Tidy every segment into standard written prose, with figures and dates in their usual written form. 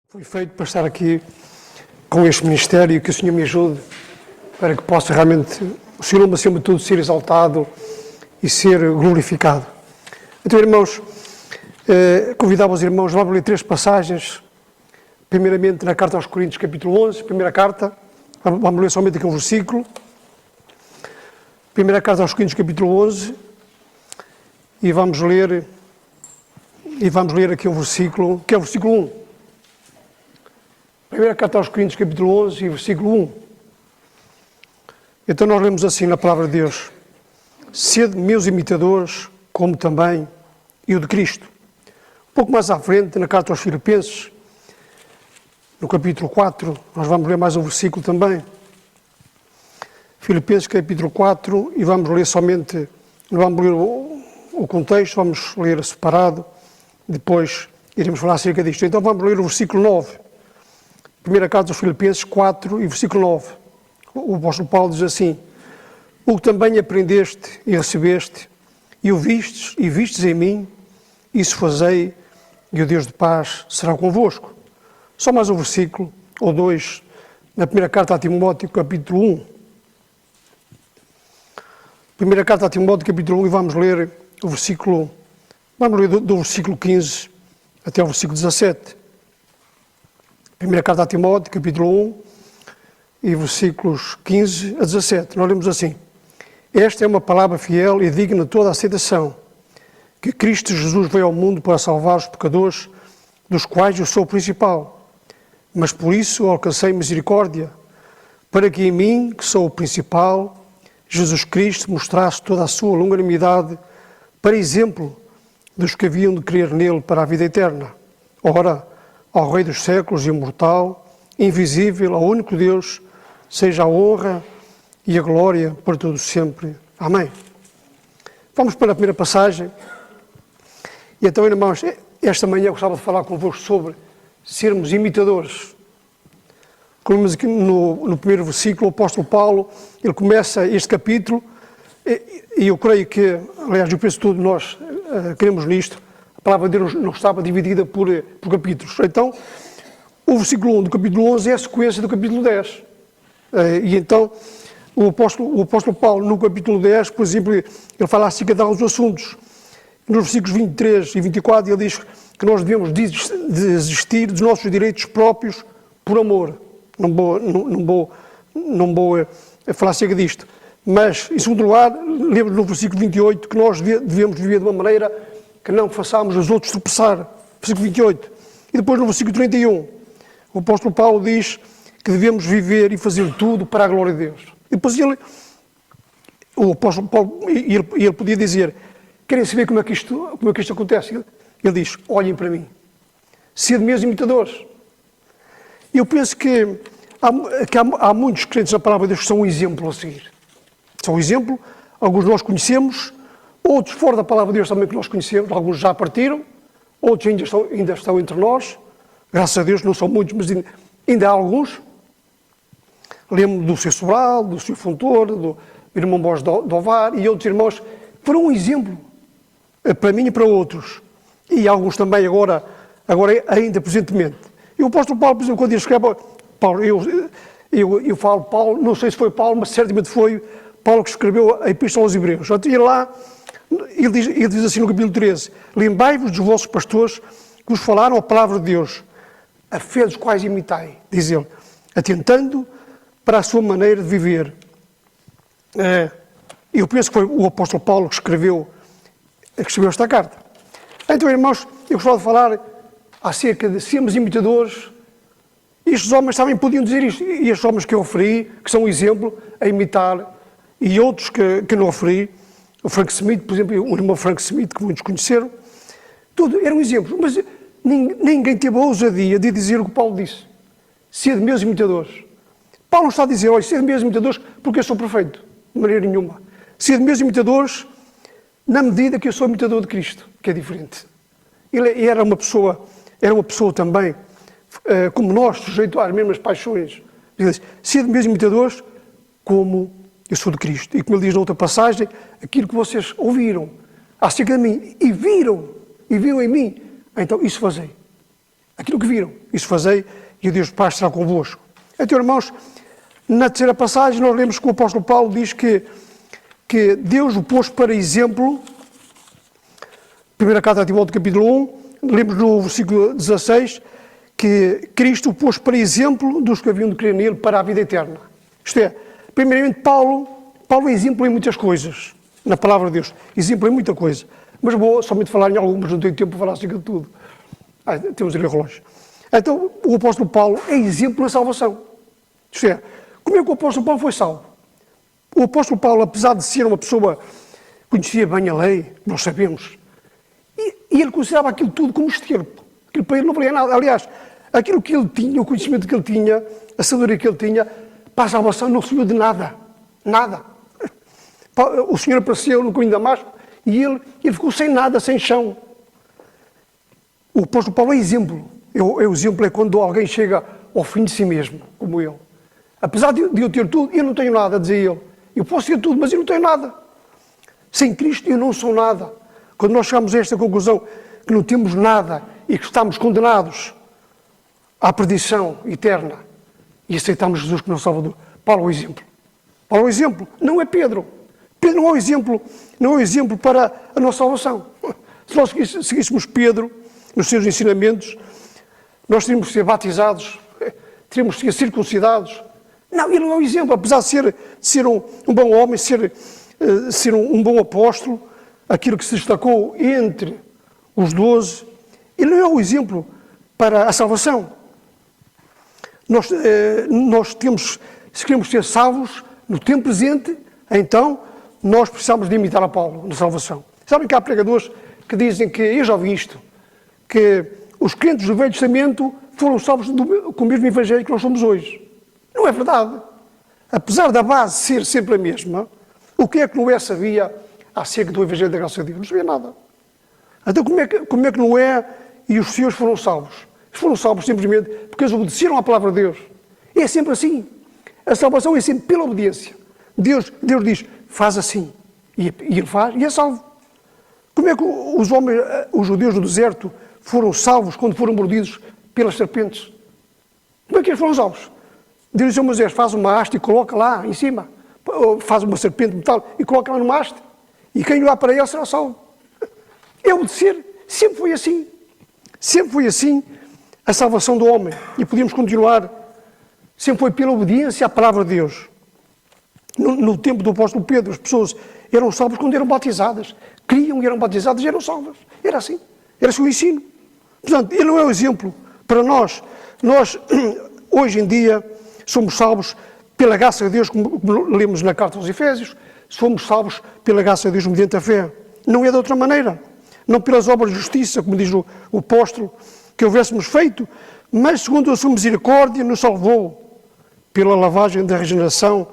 Fui feito para estar aqui com este ministério, que o Senhor me ajude para que possa realmente, o Senhor nome acima de tudo, ser exaltado e ser glorificado. Então, irmãos, convidava os irmãos, vamos ler 3 passagens, primeiramente na carta aos Coríntios, capítulo 11, primeira carta, vamos ler somente aqui um versículo, primeira carta aos Coríntios, capítulo 11, e vamos ler aqui um versículo, que é o versículo 1. Primeira carta aos Coríntios, capítulo 11, e versículo 1. Então nós lemos assim na palavra de Deus: sede meus imitadores, como também eu de Cristo. Um pouco mais à frente, na carta aos Filipenses, no capítulo 4, nós vamos ler mais um versículo também. Filipenses, capítulo 4, e vamos ler somente, não vamos ler o contexto, vamos ler separado, depois iremos falar acerca disto. Então vamos ler o versículo 9. Primeira carta aos Filipenses 4 e versículo 9. O apóstolo Paulo diz assim: o que também aprendeste e recebeste, e o vistes em mim, isso fazei, e o Deus de paz será convosco. Só mais um versículo, ou 2, na primeira carta a Timóteo, capítulo 1. Primeira carta a Timóteo, capítulo 1, e vamos ler o versículo, vamos ler do versículo 15 até o versículo 17. Primeira carta a Timóteo, capítulo 1, e versículos 15 a 17. Nós lemos assim: esta é uma palavra fiel e digna de toda a aceitação, que Cristo Jesus veio ao mundo para salvar os pecadores, dos quais eu sou o principal. Mas por isso alcancei misericórdia, para que em mim, que sou o principal, Jesus Cristo mostrasse toda a sua longanimidade, para exemplo dos que haviam de crer nele para a vida eterna. Ora, ao Rei dos séculos, imortal, invisível, ao único Deus, seja a honra e a glória para todos sempre. Amém. Vamos para a primeira passagem. E então, irmãos, esta manhã eu gostava de falar convosco sobre sermos imitadores. Como vimos aqui no primeiro versículo, o apóstolo Paulo, ele começa este capítulo, e eu creio que, aliás, eu penso que todos nós queremos nisto. A palavra de Deus não estava dividida por capítulos. Então, o versículo 1 do capítulo 11 é a sequência do capítulo 10. E então, o apóstolo Paulo, no capítulo 10, por exemplo, ele fala acerca de alguns assuntos. Nos versículos 23 e 24, ele diz que nós devemos desistir dos nossos direitos próprios por amor. Não vou falar acerca disto. Mas, em segundo lugar, lemos no versículo 28 que nós devemos viver de uma maneira que não façamos os outros tropeçar. Versículo 28. E depois no versículo 31, o apóstolo Paulo diz que devemos viver e fazer tudo para a glória de Deus. E depois o apóstolo Paulo, ele podia dizer: querem saber como é que isto acontece? Ele diz: olhem para mim, sede meus imitadores. Eu penso que há muitos crentes na palavra de Deus que são um exemplo a seguir. São um exemplo, alguns nós conhecemos, outros fora da palavra de Deus também que nós conhecemos, alguns já partiram, outros ainda estão entre nós, graças a Deus não são muitos, mas ainda há alguns. Lembro do Sr. Sobral, do Sr. Fontoura, do irmão Borges de Ovar e outros irmãos, foram um exemplo para mim e para outros, e alguns também agora ainda presentemente. E o apóstolo Paulo, por exemplo, quando ele escreve, Paulo, eu falo Paulo, não sei se foi Paulo, mas certamente foi Paulo que escreveu a Epístola aos Hebreus. E lá, ele diz assim no capítulo 13: lembrai-vos dos vossos pastores que vos falaram a palavra de Deus, a fé dos quais imitai, diz ele, atentando para a sua maneira de viver. Eu penso que foi o apóstolo Paulo que escreveu esta carta. Então, irmãos, eu gostava de falar acerca de sermos imitadores. Estes homens também podiam dizer isto, e estes homens que eu referi, que são um exemplo a imitar, e outros que não referi, o Frank Smith, por exemplo, o irmão Frank Smith, que muitos conheceram, tudo eram exemplos, mas ninguém teve a ousadia de dizer o que Paulo disse: sede meus imitadores. Paulo não está a dizer: olha, sede meus imitadores porque eu sou perfeito, de maneira nenhuma. Sede meus imitadores na medida que eu sou imitador de Cristo, que é diferente. Ele era uma pessoa também, como nós, sujeito às mesmas paixões. Sede meus imitadores como eu sou de Cristo. E como ele diz na outra passagem, aquilo que vocês ouviram acerca de mim e viram em mim, então isso fazei. Aquilo que viram, isso fazei, e o Deus Pai estará convosco. Então, irmãos, na terceira passagem, nós lemos que o apóstolo Paulo diz que Deus o pôs para exemplo, primeira carta a Timóteo, capítulo 1, lemos no versículo 16, que Cristo o pôs para exemplo dos que haviam de crer nele para a vida eterna. Isto é, primeiramente, Paulo é exemplo em muitas coisas, na palavra de Deus, exemplo em muita coisa. Mas vou somente falar em algumas, não tenho tempo para falar acerca de tudo. Temos ali o relógio. Então, o apóstolo Paulo é exemplo na salvação. Isto é, como é que o apóstolo Paulo foi salvo? O apóstolo Paulo, apesar de ser uma pessoa que conhecia bem a lei, nós sabemos, e ele considerava aquilo tudo como esterco. Aquilo para ele não valia nada. Aliás, aquilo que ele tinha, o conhecimento que ele tinha, a sabedoria que ele tinha, para a salvação não serviu de nada. Nada. O Senhor apareceu no caminho de Damasco e ele ficou sem nada, sem chão. O apóstolo Paulo é exemplo. O exemplo é quando alguém chega ao fim de si mesmo, como ele. Apesar de eu ter tudo, eu não tenho nada, dizia ele. Eu posso ter tudo, mas eu não tenho nada. Sem Cristo eu não sou nada. Quando nós chegamos a esta conclusão que não temos nada e que estamos condenados à perdição eterna e aceitamos Jesus como nosso Salvador, Paulo é o exemplo. Paulo é o exemplo, não é Pedro. Pedro não é o exemplo para a nossa salvação. Se nós seguíssemos Pedro nos seus ensinamentos, nós teríamos que ser batizados, teríamos que ser circuncidados. Não, ele não é o exemplo, apesar de ser um bom homem, ser um bom apóstolo, aquilo que se destacou entre os 12, ele não é o exemplo para a salvação. Nós temos, se queremos ser salvos no tempo presente, então nós precisamos de imitar a Paulo na salvação. Sabem que há pregadores que dizem que, eu já ouvi isto, que os crentes do Velho Testamento foram salvos com o mesmo evangelho que nós somos hoje. Não é verdade. Apesar da base ser sempre a mesma, o que é que Noé sabia acerca do evangelho da graça de Deus? Não sabia nada. Então como é que Noé e os seus foram salvos? Foram salvos simplesmente porque eles obedeceram à palavra de Deus. É sempre assim. A salvação é sempre pela obediência. Deus diz, faz assim. E ele faz e é salvo. Como é que os judeus do deserto foram salvos quando foram mordidos pelas serpentes? Como é que eles foram salvos? Deus disse a Moisés, faz uma haste e coloca lá em cima. Faz uma serpente de metal e coloca lá numa haste. E quem olhar para ele será salvo. É obedecer. Sempre foi assim. Sempre foi assim a salvação do homem. E podíamos continuar. Sempre foi pela obediência à palavra de Deus. No tempo do apóstolo Pedro, as pessoas eram salvas quando eram batizadas. Criam e eram batizadas e eram salvas. Era assim. Era assim o ensino. Portanto, ele não é o exemplo para nós. Nós, hoje em dia, somos salvos pela graça de Deus, como lemos na carta aos Efésios, somos salvos pela graça de Deus mediante a fé. Não é de outra maneira. Não pelas obras de justiça, como diz o apóstolo, que houvéssemos feito, mas segundo a sua misericórdia nos salvou pela lavagem da regeneração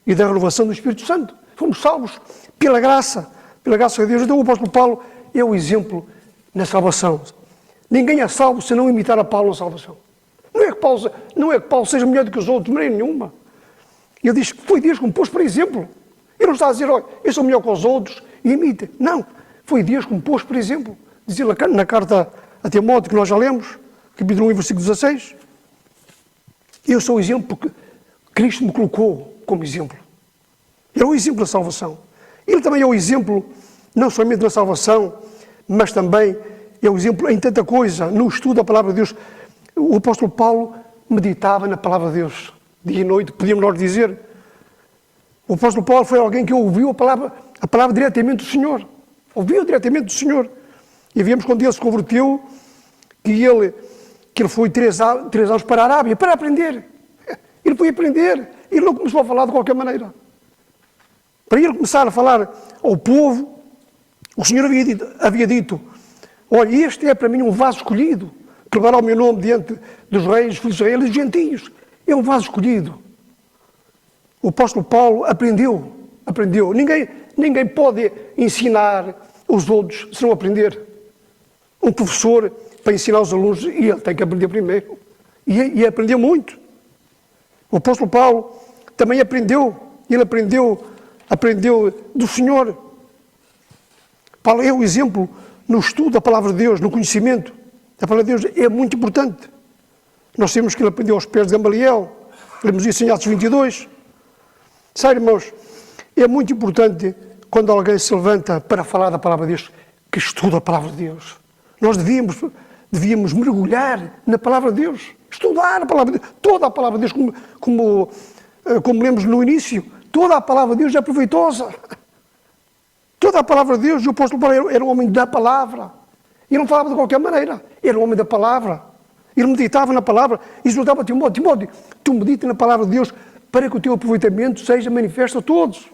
e da renovação do Espírito Santo. Fomos salvos pela graça de Deus. Então o apóstolo Paulo é o exemplo na salvação. Ninguém é salvo se não imitar a Paulo na salvação. Não é que Paulo seja melhor do que os outros, de maneira nenhuma. Ele diz que foi Deus que me pôs por exemplo. Ele não está a dizer, olha, eu sou melhor que os outros, e imita. Não, foi Deus que me pôs por exemplo. Diz ele na carta a Timóteo, que nós já lemos, capítulo 1, versículo 16. Eu sou o exemplo porque Cristo me colocou como exemplo. Ele é o exemplo da salvação. Ele também é o exemplo, não somente na salvação, mas também é o exemplo em tanta coisa, no estudo da palavra de Deus. O apóstolo Paulo meditava na palavra de Deus, dia e noite, podíamos nós dizer. O apóstolo Paulo foi alguém que ouviu a palavra diretamente do Senhor. Ouviu diretamente do Senhor. E vimos quando ele se converteu, que ele foi 3 anos para a Arábia, para aprender. Ele foi aprender. Ele não começou a falar de qualquer maneira. Para ele começar a falar ao povo, o Senhor havia dito, olha, este é para mim um vaso escolhido, que levará o meu nome diante dos reis, filhos de Israel e dos gentios. É um vaso escolhido. O apóstolo Paulo aprendeu. Ninguém pode ensinar os outros se não aprender. Um professor, para ensinar os alunos, e ele tem que aprender primeiro. E aprendeu muito. O apóstolo Paulo também aprendeu. Ele aprendeu do Senhor. Paulo é o exemplo no estudo da palavra de Deus, no conhecimento. A palavra de Deus é muito importante. Nós sabemos que ele aprendeu aos pés de Gamaliel. Lemos isso em Atos 22. Sabe, irmãos, é muito importante quando alguém se levanta para falar da palavra de Deus, que estuda a palavra de Deus. Nós devíamos mergulhar na palavra de Deus. Estudar a palavra de Deus. Toda a palavra de Deus, como lemos no início, toda a palavra de Deus é proveitosa. Toda a palavra de Deus, o apóstolo Paulo era um homem da palavra. Ele não falava de qualquer maneira, era um homem da palavra. Ele meditava na palavra e exortava a Timóteo: Timóteo, tu medita na palavra de Deus para que o teu aproveitamento seja manifesto a todos.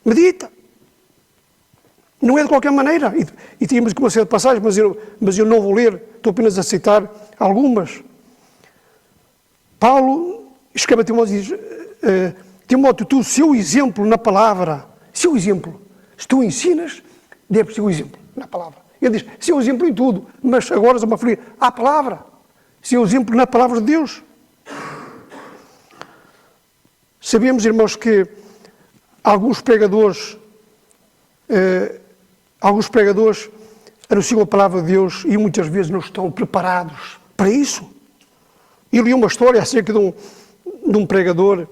Medita. Não é de qualquer maneira. E tínhamos aqui uma série de passagens, mas eu não vou ler, estou apenas a citar algumas. Paulo escreve a Timóteo e diz: Timóteo, tu, seu exemplo na palavra, seu exemplo, se tu ensinas, deve ser o exemplo na palavra. Ele diz: seu exemplo em tudo, mas agora estou-me a referir à palavra, seu exemplo na palavra de Deus. Sabemos, irmãos, que alguns pregadores anunciam a palavra de Deus e muitas vezes não estão preparados para isso. Eu li uma história acerca de um pregador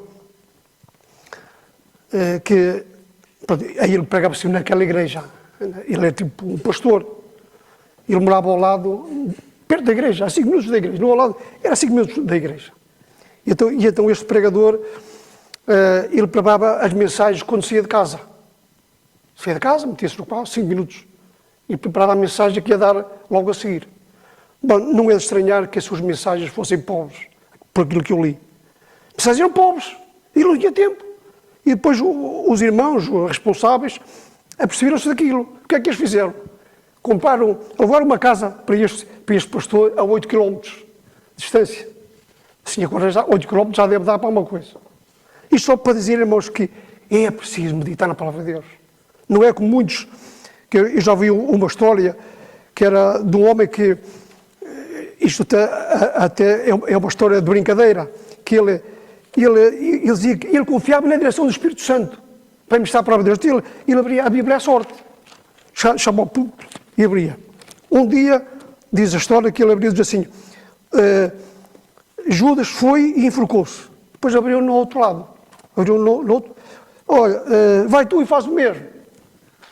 que aí ele pregava-se naquela igreja. Ele é tipo um pastor. Ele morava ao lado, perto da igreja, a 5 minutos da igreja. Não ao lado, era a 5 minutos da igreja. E então este pregador, ele preparava as mensagens quando saía de casa. Saía de casa, metia-se no carro, 5 minutos. E preparava a mensagem que ia dar logo a seguir. Bom, não é de estranhar que as suas mensagens fossem pobres, por aquilo que eu li. Mensagens eram pobres, e não tinha tempo. E depois os irmãos, os responsáveis, aperceberam-se daquilo. O que é que eles fizeram? Levaram uma casa para este pastor a 8 km de distância. Assim, agora 8 km já deve dar para uma coisa. Isto só para dizer, irmãos, que é preciso meditar na palavra de Deus. Não é como muitos, que eu já vi uma história que era de um homem que, isto até é uma história de brincadeira, que ele dizia que ele confiava na direção do Espírito Santo para ministrar a palavra de Deus. Ele abria a Bíblia à sorte, chamava o púlpito e abria. Um dia, diz a história, que ele abriu e diz assim: Judas foi e enforcou-se. Depois abriu no outro lado. Abriu no outro. Olha, vai tu e faz o mesmo.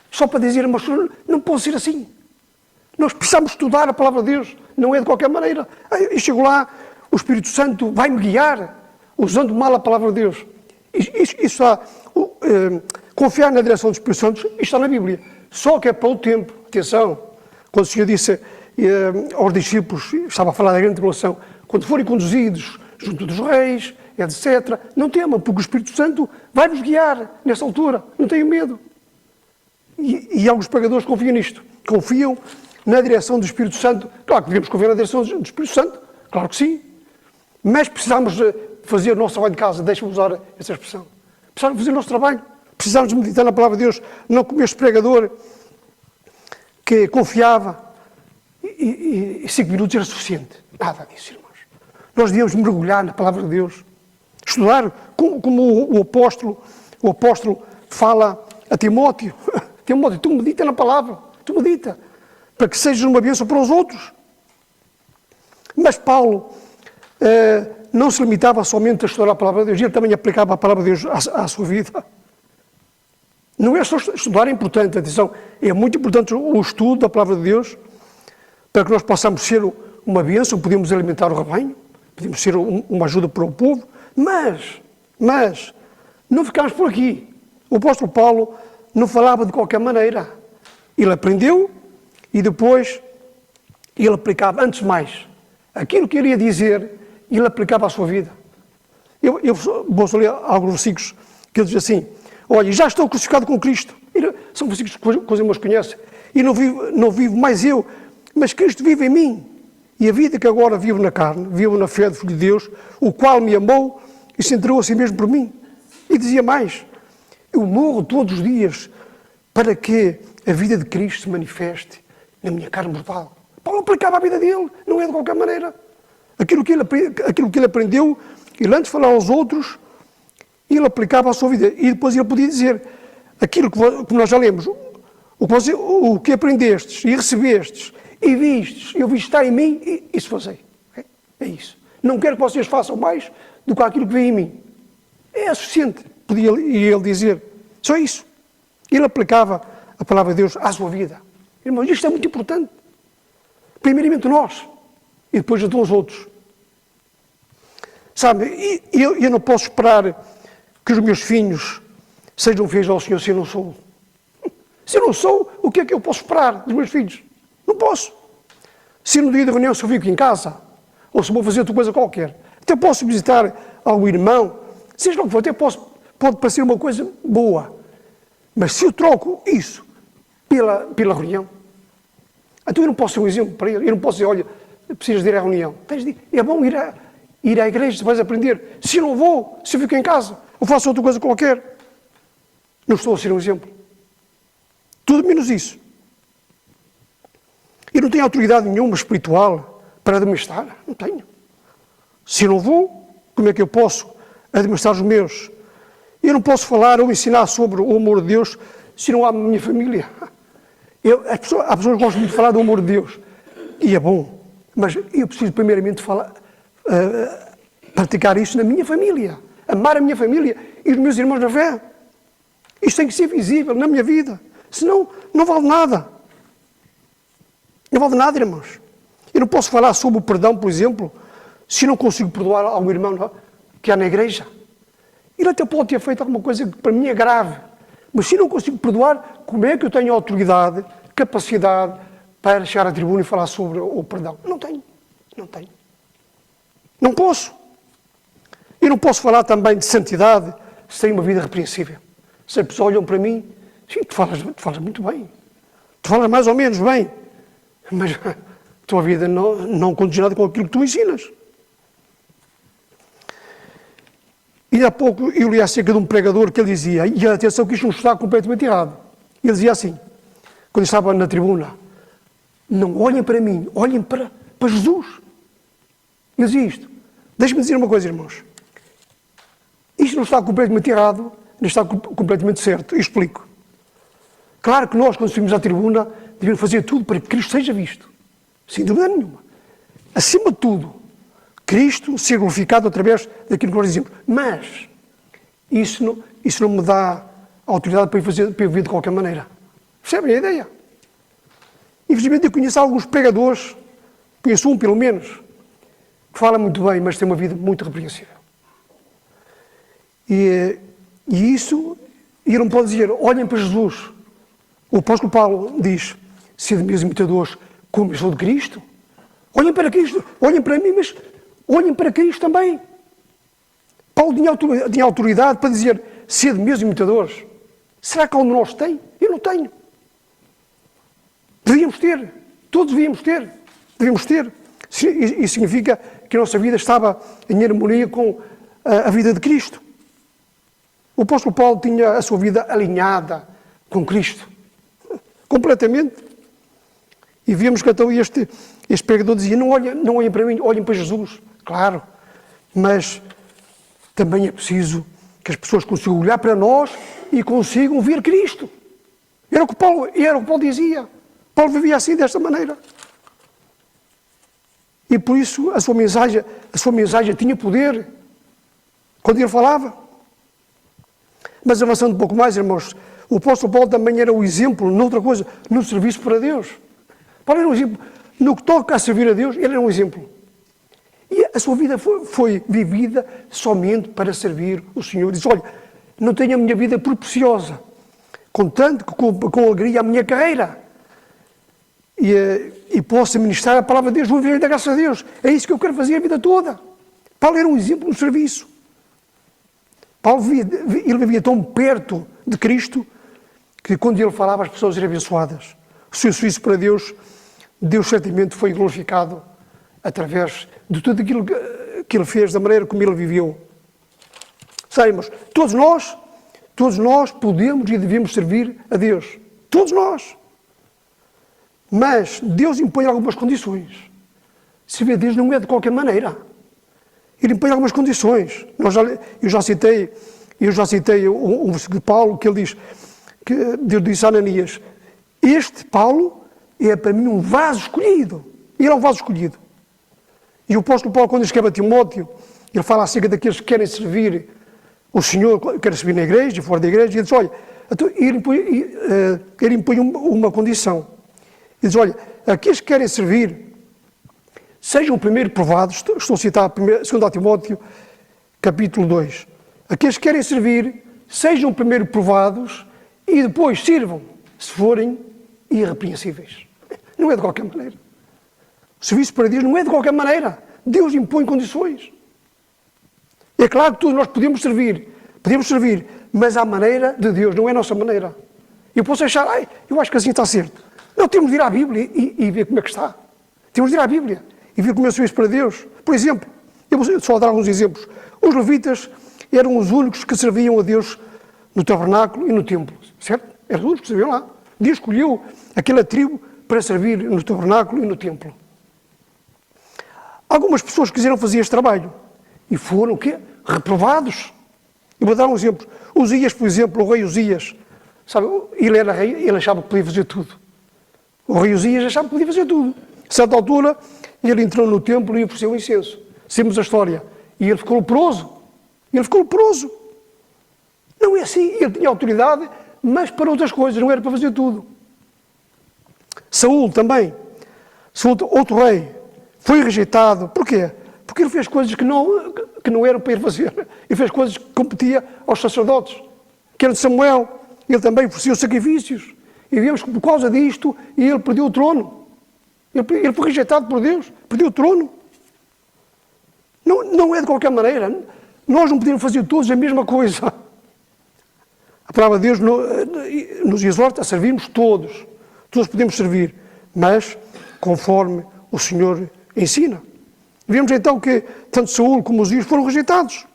Só para dizer, mas não pode ser assim. Nós precisamos estudar a palavra de Deus. Não é de qualquer maneira. E chego lá, o Espírito Santo vai-me guiar, usando mal a palavra de Deus. Isso está, confiar na direção do Espírito Santo, isto está na Bíblia. Só que é para o tempo. Atenção, quando o Senhor disse aos discípulos, estava a falar da grande tribulação, quando forem conduzidos junto dos reis, etc., não temam, porque o Espírito Santo vai-vos guiar nessa altura. Não tenham medo. E alguns pregadores confiam nisto. Confiam na direção do Espírito Santo. Claro que devemos confiar na direção do Espírito Santo. Claro que sim. Mas precisamos fazer o nosso trabalho de casa. Deixa-me usar essa expressão. Precisamos fazer o nosso trabalho. Precisamos meditar na palavra de Deus. Não como este pregador que confiava e 5 minutos era suficiente. Nada disso, irmãos. Nós devíamos mergulhar na palavra de Deus. Estudar como o apóstolo fala a Timóteo. Timóteo, tu medita na palavra. Tu medita. Para que sejas uma bênção para os outros. Mas Paulo não se limitava somente a estudar a palavra de Deus, ele também aplicava a palavra de Deus à sua vida. Não é só estudar, é importante, atenção, é muito importante o estudo da palavra de Deus, para que nós possamos ser uma bênção, podemos alimentar o rebanho, podemos ser uma ajuda para o povo, mas não ficamos por aqui. O apóstolo Paulo não falava de qualquer maneira. Ele aprendeu e depois ele aplicava, antes de mais, aquilo que ele ia dizer, ele aplicava à sua vida. Eu vou só ler alguns versículos que ele diz assim: olha, já estou crucificado com Cristo. São versículos que os irmãos conhecem. E não vivo mais eu, mas Cristo vive em mim. E a vida que agora vivo na carne, vivo na fé do Filho de Deus, o qual me amou e se entregou a si mesmo por mim. E dizia mais: eu morro todos os dias para que a vida de Cristo se manifeste na minha carne mortal. Paulo aplicava a vida dele, não é de qualquer maneira. Aquilo que ele aprendeu, ele antes de falar aos outros, ele aplicava à sua vida. E depois ele podia dizer aquilo que nós já lemos, o que aprendestes e recebestes e vistes, eu vi estar em mim e isso fazei. É isso. Não quero que vocês façam mais do que aquilo que vê em mim. É suficiente, podia ele dizer. Só isso. Ele aplicava a palavra de Deus à sua vida. Irmãos, isto é muito importante. Primeiramente nós, e depois a todos os outros. Sabe, eu não posso esperar que os meus filhos sejam fiéis ao Senhor se eu não sou. Se eu não sou, o que é que eu posso esperar dos meus filhos? Não posso. Se no dia da reunião se eu fico em casa, ou se vou fazer outra coisa qualquer, até posso visitar algum irmão, seja o que for, até pode parecer uma coisa boa. Mas se eu troco isso pela reunião, então eu não posso ser um exemplo para ele. Eu não posso dizer, olha, precisas de ir à reunião. É bom ir à igreja, vais aprender. Se eu não vou, se eu fico em casa, ou faço outra coisa qualquer, não estou a ser um exemplo. Tudo menos isso. Eu não tenho autoridade nenhuma espiritual para administrar. Não tenho. Se eu não vou, como é que eu posso administrar os meus? Eu não posso falar ou ensinar sobre o amor de Deus se não há minha família. Há pessoas que gostam muito de falar do amor de Deus. E é bom. Mas eu preciso primeiramente praticar isso na minha família. Amar a minha família e os meus irmãos na fé. Isto tem que ser visível na minha vida. Senão, não vale nada. Não vale nada, irmãos. Eu não posso falar sobre o perdão, por exemplo, se não consigo perdoar algum irmão que há na igreja. Ele até pode ter feito alguma coisa que para mim é grave. Mas se não consigo perdoar, como é que eu tenho autoridade, capacidade para chegar à tribuna e falar sobre o perdão? Não tenho. Não tenho. Não posso. Eu não posso falar também de santidade se tenho uma vida repreensível. Se as pessoas olham para mim, sim, tu falas muito bem. Tu falas mais ou menos bem. Mas a tua vida não condiz nada com aquilo que tu ensinas. E há pouco eu li acerca de um pregador que ele dizia, e atenção que isto não está completamente errado. Ele dizia assim, quando estava na tribuna, não olhem para mim, olhem para Jesus. Ele dizia isto. Deixe-me dizer uma coisa, irmãos. Isto não está completamente errado, não está completamente certo. Eu explico. Claro que nós, quando subimos à tribuna, devemos fazer tudo para que Cristo seja visto. Sem dúvida nenhuma. Acima de tudo, Cristo ser glorificado através daquilo que nós dizemos. Mas isso não me dá autoridade para eu viver de qualquer maneira. Percebem a ideia? Infelizmente eu conheço alguns pregadores, conheço um pelo menos, que fala muito bem, mas tem uma vida muito repreensível. E ele não pode dizer, olhem para Jesus. O apóstolo Paulo diz, sede meus imitadores, como eu sou de Cristo. Olhem para Cristo, olhem para mim, mas olhem para Cristo também. Paulo tinha autoridade para dizer, sede meus imitadores. Será que algum de nós tem? Eu não tenho. Devíamos ter, todos devíamos ter. Isso significa que a nossa vida estava em harmonia com a vida de Cristo. O apóstolo Paulo tinha a sua vida alinhada com Cristo. Completamente. E vemos que então este pregador dizia, não olhem para mim, olhem para Jesus. Claro, mas também é preciso que as pessoas consigam olhar para nós e consigam ver Cristo. Era o que Paulo dizia. Paulo vivia assim, desta maneira. E por isso a sua mensagem tinha poder quando ele falava. Mas avançando um pouco mais, irmãos, o apóstolo Paulo também era o exemplo, noutra coisa, no serviço para Deus. Paulo era um exemplo. No que toca a servir a Deus, ele era um exemplo. E a sua vida foi vivida somente para servir o Senhor. Diz, olha, não tenho a minha vida preciosa, contanto que com alegria a minha carreira. E posso ministrar a palavra de Deus, vou viver da graça de Deus. É isso que eu quero fazer a vida toda. Paulo era um exemplo no serviço. Paulo vivia tão perto de Cristo que quando ele falava as pessoas eram abençoadas. O seu serviço para Deus, Deus certamente foi glorificado através de tudo aquilo que ele fez, da maneira como ele viveu. Sabemos, todos nós podemos e devemos servir a Deus. Todos nós. Mas Deus impõe algumas condições. Servir a Deus não é de qualquer maneira. Ele impõe algumas condições. Eu já citei um versículo de Paulo que ele diz, que Deus disse a Ananias, este Paulo é para mim um vaso escolhido. Ele é um vaso escolhido. E o apóstolo Paulo, quando escreve a Timóteo, ele fala acerca daqueles que querem servir o Senhor, querem servir na igreja, fora da igreja, e ele diz, olha, então, ele impõe uma condição. Ele diz, olha, aqueles que querem servir, sejam primeiro provados, estou a citar 2 Timóteo, capítulo 2. Aqueles que querem servir, sejam primeiro provados e depois sirvam, se forem irrepreensíveis. Não é de qualquer maneira. O serviço para Deus não é de qualquer maneira. Deus impõe condições. É claro que todos nós podemos servir, mas à maneira de Deus, não é a nossa maneira. Eu posso achar, eu acho que assim está certo. Não, temos de ir à Bíblia e ver como é que está. Temos de ir à Bíblia e ver como é o serviço para Deus. Por exemplo, eu vou só dar alguns exemplos. Os levitas eram os únicos que serviam a Deus no tabernáculo e no templo, certo? Eram os únicos que serviam lá. Deus escolheu aquela tribo para servir no tabernáculo e no templo. Algumas pessoas quiseram fazer este trabalho e foram o quê? Reprovados. Eu vou dar um exemplo. Uzias, por exemplo, o rei Uzias, sabe, ele era rei, ele achava que podia fazer tudo. O rei Uzias achava que podia fazer tudo. A certa altura, ele entrou no templo e ofereceu incenso. Sabemos a história. E ele ficou leproso. Não é assim. Ele tinha autoridade, mas para outras coisas, não era para fazer tudo. Saúl também. Saúl, outro rei, foi rejeitado. Porquê? Porque ele fez coisas que não eram para ele fazer. Ele fez coisas que competia aos sacerdotes. Que era de Samuel. Ele também ofereceu sacrifícios. E vemos que por causa disto, ele perdeu o trono. Ele foi rejeitado por Deus. Perdeu o trono. Não é de qualquer maneira. Nós não podemos fazer todos a mesma coisa. A palavra de Deus nos exorta a servirmos todos. Todos podemos servir, mas conforme o Senhor ensina. Vemos então que tanto Saúl como os Uzias foram rejeitados.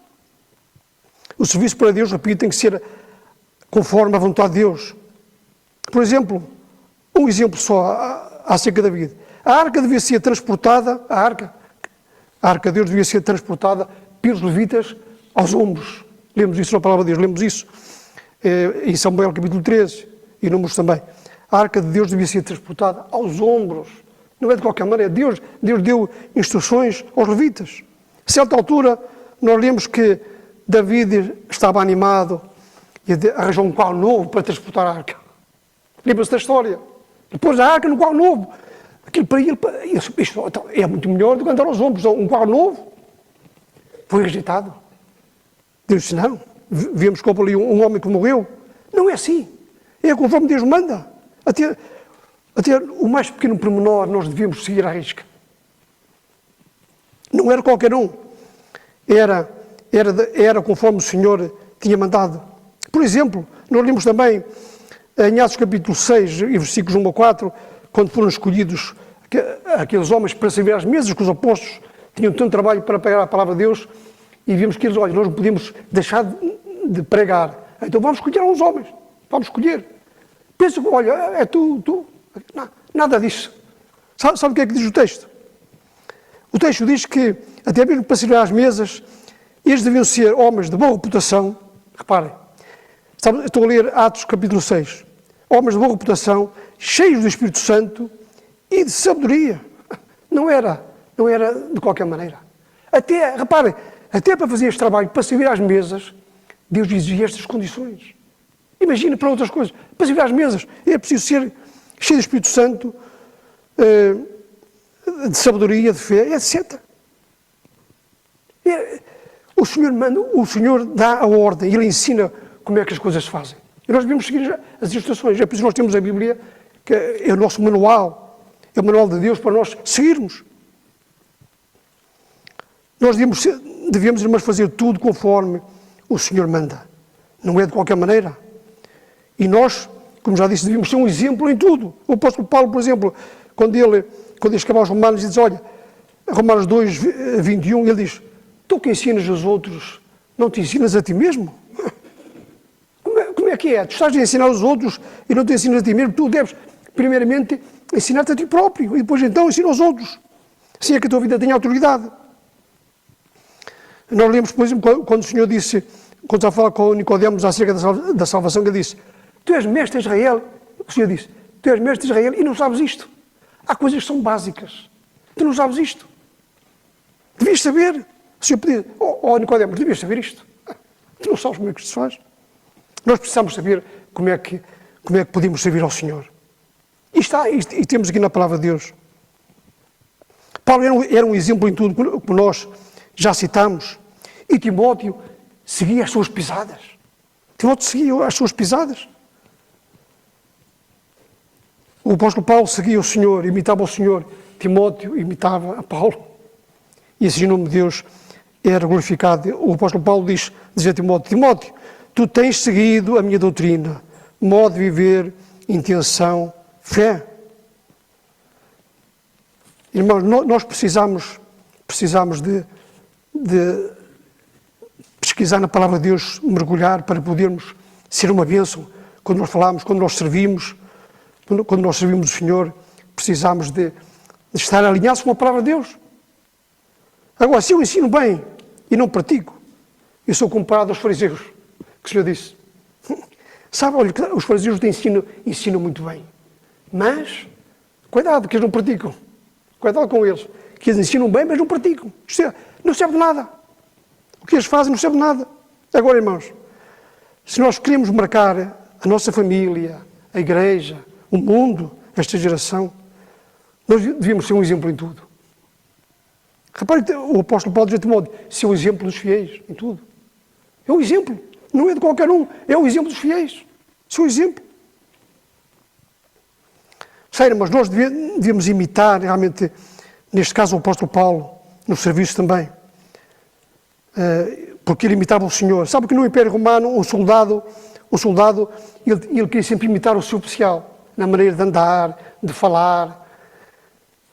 O serviço para Deus, repito, tem que ser conforme a vontade de Deus. Por exemplo, um exemplo só acerca da vida. A arca devia ser transportada, a arca de Deus devia ser transportada pelos levitas aos ombros. Lemos isso na palavra de Deus, lemos isso em Samuel capítulo 13 e Números também. A arca de Deus devia ser transportada aos ombros. Não é de qualquer maneira. Deus deu instruções aos levitas. A certa altura, nós lemos que David estava animado e arranjou um carro novo para transportar a arca. Lembra-se da história. Depois a arca no carro novo. Aquilo para ele, isto é muito melhor do que andar aos ombros. Um carro novo. Foi rejeitado. Deus disse, não. Vemos como ali um homem que morreu. Não é assim. É conforme Deus manda. Até o mais pequeno pormenor nós devíamos seguir à risca. Não era qualquer um. Era conforme o Senhor tinha mandado. Por exemplo, nós lemos também em Atos capítulo 6 e versículos 1 a 4, quando foram escolhidos aqueles homens para servir às mesas, que os apóstolos tinham tanto trabalho para pregar a palavra de Deus, e vimos que eles, olha, nós não podemos deixar de pregar. Então vamos escolher uns homens. Vamos escolher. Pensa que, olha, é tu. Não, nada disso. Sabe o que é que diz o texto? O texto diz que, até mesmo para servir às mesas, eles deviam ser homens de boa reputação. Reparem, estou a ler Atos capítulo 6. Homens de boa reputação, cheios do Espírito Santo e de sabedoria. Não era de qualquer maneira. Reparem, até para fazer este trabalho, para servir às mesas, Deus exigia estas condições. Imagina para outras coisas. Para servir às mesas, é preciso ser cheio do Espírito Santo, de sabedoria, de fé, etc. O Senhor manda, o Senhor dá a ordem, Ele ensina como é que as coisas se fazem. E nós devemos seguir as instruções. É por isso que nós temos a Bíblia, que é o nosso manual, é o manual de Deus para nós seguirmos. Nós devemos mas fazer tudo conforme o Senhor manda. Não é de qualquer maneira. E nós, como já disse, devíamos ser um exemplo em tudo. O apóstolo Paulo, por exemplo, quando ele escreve aos Romanos, diz, olha, Romanos 2, 21, ele diz, tu que ensinas aos outros, não te ensinas a ti mesmo? Como é que é? Tu estás a ensinar aos outros e não te ensinas a ti mesmo? Tu deves, primeiramente, ensinar-te a ti próprio e depois então ensina aos outros. Assim é que a tua vida tem autoridade. Nós lemos, por exemplo, quando o Senhor disse, quando está a falar com Nicodemos acerca da salvação, que ele disse, tu és mestre de Israel. O Senhor disse, Tu és mestre de Israel e não sabes isto. Há coisas que são básicas. Tu não sabes isto. Devias saber. O Senhor pedia, Nicodemo, devias saber isto. Tu não sabes como é que isto se faz. Nós precisamos saber como é que podemos servir ao Senhor. E temos aqui na palavra de Deus. Paulo era um exemplo em tudo, como nós já citamos. E Timóteo seguia as suas pisadas. Timóteo seguia as suas pisadas. O apóstolo Paulo seguia o Senhor, imitava o Senhor. Timóteo imitava a Paulo. E assim o nome de Deus era glorificado. O apóstolo Paulo diz a Timóteo, Timóteo, tu tens seguido a minha doutrina, modo de viver, intenção, fé. Irmãos, nós precisamos de pesquisar na palavra de Deus, mergulhar para podermos ser uma bênção. Quando nós falamos, quando nós servimos o Senhor, precisamos de estar alinhados com a palavra de Deus. Agora, se eu ensino bem e não pratico, eu sou comparado aos fariseus, que o Senhor disse. Sabe, olha, os fariseus ensinam muito bem, mas cuidado que eles não praticam. Cuidado com eles, que eles ensinam bem, mas não praticam. Isto não serve de nada. O que eles fazem não serve de nada. Agora, irmãos, se nós queremos marcar a nossa família, a igreja, o mundo, esta geração, nós devíamos ser um exemplo em tudo. Repare que o apóstolo Paulo diz a Timóteo, ser o exemplo dos fiéis em tudo. É um exemplo, não é de qualquer um, é o exemplo dos fiéis. Ser o exemplo. Sério, mas nós devíamos imitar realmente, neste caso o apóstolo Paulo, no serviço também, porque ele imitava o Senhor. Sabe que no Império Romano, um soldado ele queria sempre imitar o seu oficial, na maneira de andar, de falar.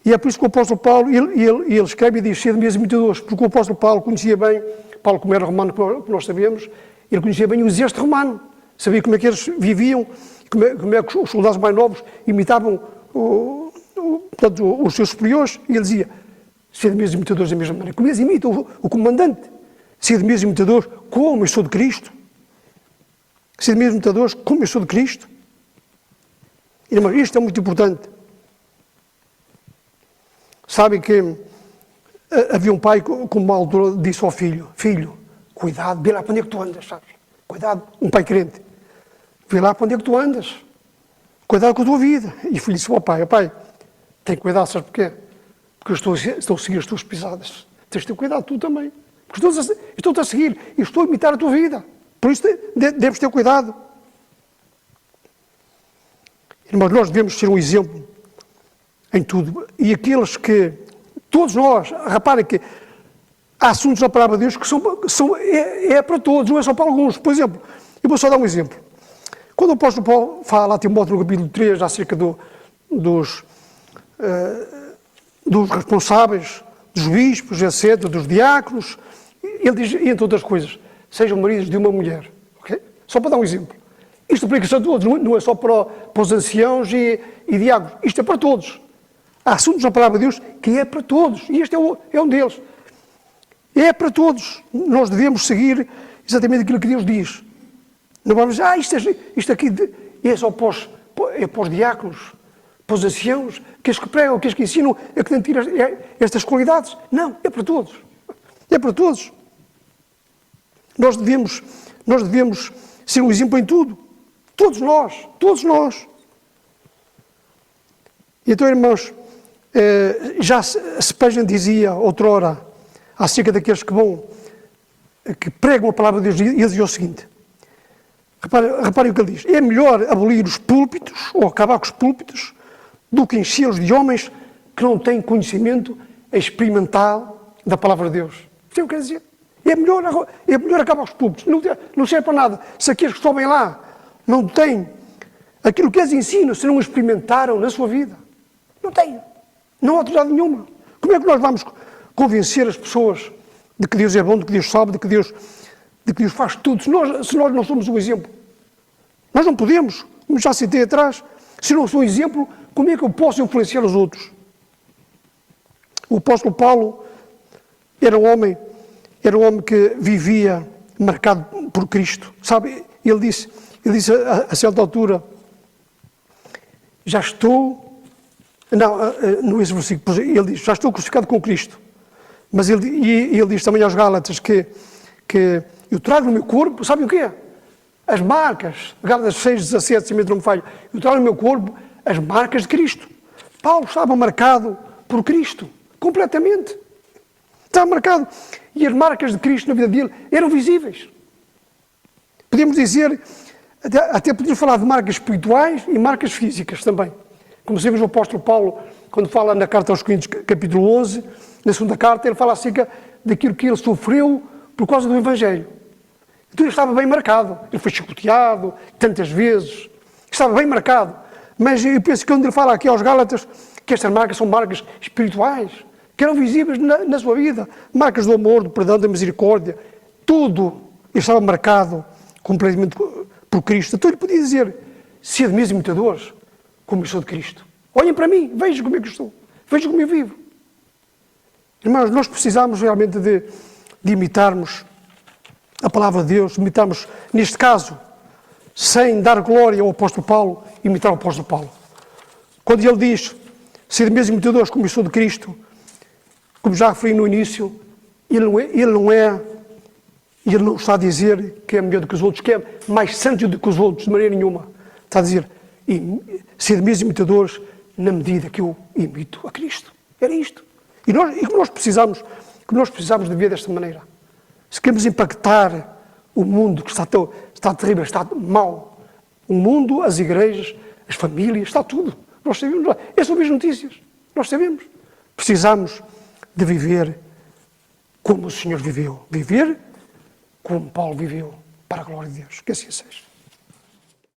E é por isso que o apóstolo Paulo, ele escreve e diz, sede meus imitadores, porque o apóstolo Paulo conhecia bem, Paulo como era romano, que nós sabemos, ele conhecia bem o exército romano, sabia como é que eles viviam, como é que os soldados mais novos imitavam os seus superiores, e ele dizia, sede meus imitadores da mesma maneira, como eles imitam o comandante, sede meus imitadores, como eu sou de Cristo, sede meus imitadores, como eu sou de Cristo. Irmãos, isto é muito importante. Sabem que havia um pai que, com uma altura, disse ao filho, filho, cuidado, vê lá para onde é que tu andas, sabes? Cuidado, um pai crente, vê lá para onde é que tu andas, cuidado com a tua vida. E o filho disse ao pai, pai, tem cuidado, sabes porquê? Porque eu estou a seguir as tuas pisadas, tens de ter cuidado tu também, porque estou-te a seguir e estou a imitar a tua vida, por isso deves ter cuidado. Irmãos, nós devemos ser um exemplo em tudo. E aqueles que, todos nós, reparem que há assuntos na palavra de Deus que é para todos, não é só para alguns. Por exemplo, eu vou só dar um exemplo. Quando o apóstolo Paulo fala a Timóteo no capítulo 3, acerca dos responsáveis, dos bispos, etc., dos diáconos, ele diz, entre outras coisas, sejam maridos de uma mulher. Okay? Só para dar um exemplo. Isto aplica-se a todos, não é só para os anciãos e diáconos. Isto é para todos. Há assuntos na palavra de Deus que é para todos. E este é um deles. É para todos. Nós devemos seguir exatamente aquilo que Deus diz. Não vamos dizer, isto aqui é só para os diáconos, para os anciãos, aqueles que pregam, aqueles que ensinam, é que têm de ter estas qualidades. Não, é para todos. É para todos. Nós devemos ser um exemplo em tudo. Todos nós. Todos nós. Então, irmãos, já Spurgeon dizia outrora, acerca daqueles que pregam a palavra de Deus, ele dizia o seguinte, reparem o que ele diz, é melhor abolir os púlpitos, ou acabar com os púlpitos, do que enchê-los de homens que não têm conhecimento experimental da palavra de Deus. Você o que quer dizer? É melhor acabar com os púlpitos, não serve para nada. Se aqueles que sobem lá não têm aquilo que eles ensinam, se não experimentaram na sua vida, não têm. Não há autoridade nenhuma. Como é que nós vamos convencer as pessoas de que Deus é bom, de que Deus sabe, de que Deus faz tudo, se nós não somos um exemplo? Nós não podemos, como já citei atrás, se não sou um exemplo, como é que eu posso influenciar os outros? O apóstolo Paulo era um homem que vivia marcado por Cristo. Sabe, ele disse a certa altura, já estou... Não, no esse versículo, ele diz, já estou crucificado com Cristo. Mas ele diz também aos Gálatas que eu trago no meu corpo, sabem o quê? As marcas, Gálatas 6:17, se não me falha, eu trago no meu corpo as marcas de Cristo. Paulo estava marcado por Cristo, completamente. Estava marcado. E as marcas de Cristo na vida dele eram visíveis. Podemos dizer, até podemos falar de marcas espirituais e marcas físicas também. Como sabemos, o apóstolo Paulo, quando fala na carta aos Coríntios, capítulo 11, na segunda carta, ele fala acerca daquilo que ele sofreu por causa do Evangelho. Então ele estava bem marcado. Ele foi chicoteado tantas vezes. Estava bem marcado. Mas eu penso que quando ele fala aqui aos Gálatas, que estas marcas são marcas espirituais, que eram visíveis na sua vida. Marcas do amor, do perdão, da misericórdia. Tudo. Ele estava marcado completamente por Cristo. Então ele podia dizer, sede meus imitadores, como eu sou de Cristo. Olhem para mim, vejam como é que eu estou. Vejam como eu vivo. Irmãos, nós precisamos realmente de imitarmos a palavra de Deus, imitarmos, neste caso, sem dar glória ao apóstolo Paulo, imitar o apóstolo Paulo. Quando ele diz, sede meus imitadores, como eu sou de Cristo, como já referi no início, ele não está a dizer que é melhor do que os outros, que é mais santo do que os outros, de maneira nenhuma. Está a dizer, sede meus imitadores na medida que eu imito a Cristo. Era isto. E como nós precisamos de viver desta maneira. Se queremos impactar o mundo que está terrível, está mau, o mundo, as igrejas, as famílias, está tudo. Nós sabemos, essas são as notícias. Nós sabemos. Precisamos de viver como o Senhor viveu. Viver como Paulo viveu, para a glória de Deus. Que assim seja.